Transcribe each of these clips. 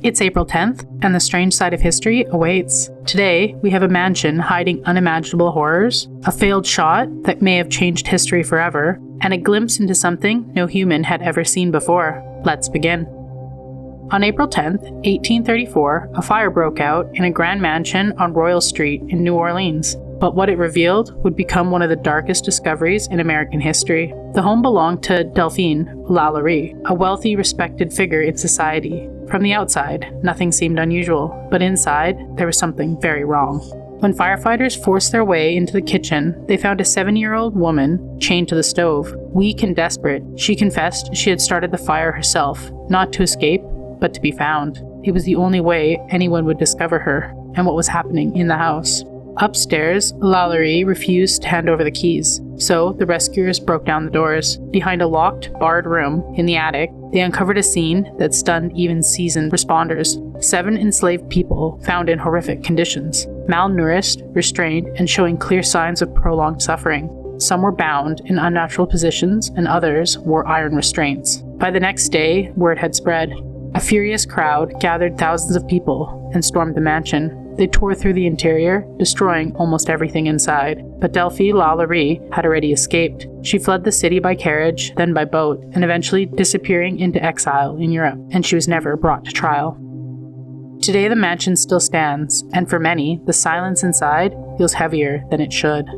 It's April 10th, and the strange side of history awaits. Today, we have a mansion hiding unimaginable horrors, a failed shot that may have changed history forever, and a glimpse into something no human had ever seen before. Let's begin. On April 10th, 1834, a fire broke out in a grand mansion on Royal Street in New Orleans. But what it revealed would become one of the darkest discoveries in American history. The home belonged to Delphine, LaLaurie, a wealthy, respected figure in society. From the outside, nothing seemed unusual, but inside, there was something very wrong. When firefighters forced their way into the kitchen, they found a 7-year-old woman chained to the stove. Weak and desperate, she confessed she had started the fire herself, not to escape, but to be found. It was the only way anyone would discover her and what was happening in the house. Upstairs, LaLaurie refused to hand over the keys, so the rescuers broke down the doors. Behind a locked, barred room in the attic, they uncovered a scene that stunned even seasoned responders. 7 enslaved people found in horrific conditions, malnourished, restrained, and showing clear signs of prolonged suffering. Some were bound in unnatural positions, and others wore iron restraints. By the next day, word had spread. A furious crowd gathered thousands of people and stormed the mansion. They tore through the interior, destroying almost everything inside. But Delphine LaLaurie had already escaped. She fled the city by carriage, then by boat, and eventually disappearing into exile in Europe, and she was never brought to trial. Today the mansion still stands, and for many, the silence inside feels heavier than it should.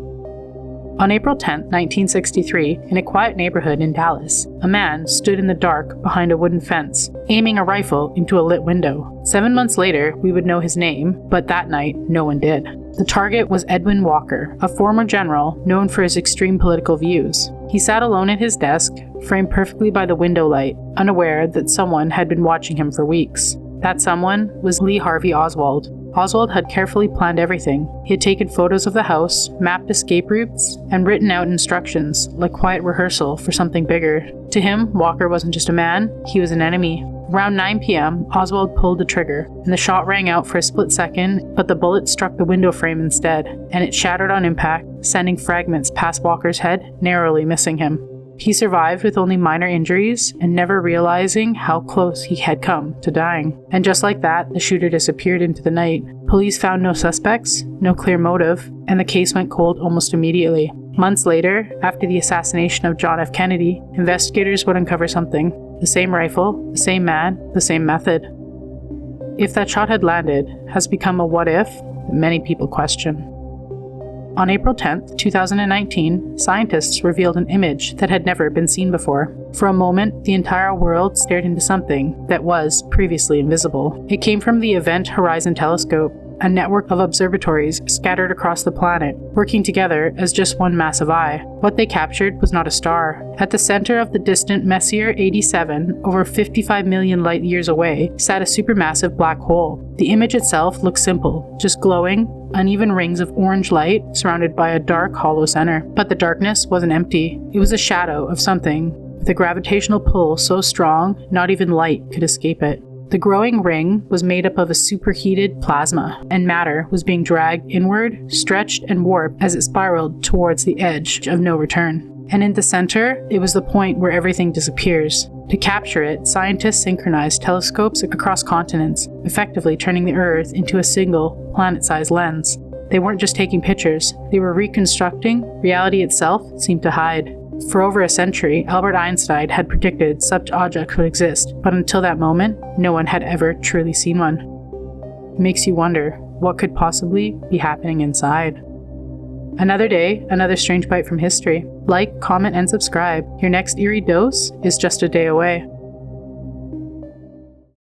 On April 10, 1963, in a quiet neighborhood in Dallas, a man stood in the dark behind a wooden fence, aiming a rifle into a lit window. 7 months later, we would know his name, but that night, no one did. The target was Edwin Walker, a former general known for his extreme political views. He sat alone at his desk, framed perfectly by the window light, unaware that someone had been watching him for weeks. That someone was Harvey Oswald. Oswald had carefully planned everything. He had taken photos of the house, mapped escape routes, and written out instructions, like quiet rehearsal for something bigger. To him, Walker wasn't just a man, he was an enemy. Around 9 p.m., Oswald pulled the trigger, and the shot rang out for a split second, but the bullet struck the window frame instead, and it shattered on impact, sending fragments past Walker's head, narrowly missing him. He survived with only minor injuries and never realizing how close he had come to dying. And just like that, the shooter disappeared into the night. Police found no suspects, no clear motive, and the case went cold almost immediately. Months later, after the assassination of John F. Kennedy, investigators would uncover something. The same rifle, the same man, the same method. If that shot had landed, has become a what if that many people question. On April 10, 2019, scientists revealed an image that had never been seen before. For a moment, the entire world stared into something that was previously invisible. It came from the Event Horizon Telescope, a network of observatories scattered across the planet, working together as just one massive eye. What they captured was not a star. At the center of the distant Messier 87, over 55 million light years away, sat a supermassive black hole. The image itself looked simple, just glowing, uneven rings of orange light surrounded by a dark, hollow center. But the darkness wasn't empty. It was a shadow of something, with a gravitational pull so strong, not even light could escape it. The growing ring was made up of a superheated plasma, and matter was being dragged inward, stretched, and warped as it spiraled towards the edge of no return. And in the center, it was the point where everything disappears. To capture it, scientists synchronized telescopes across continents, effectively turning the Earth into a single, planet-sized lens. They weren't just taking pictures, they were reconstructing reality itself seemed to hide. For over a century, Albert Einstein had predicted such objects would exist, but until that moment, no one had ever truly seen one. It makes you wonder, what could possibly be happening inside? Another day, another strange bite from history. Like, comment, and subscribe. Your next eerie dose is just a day away.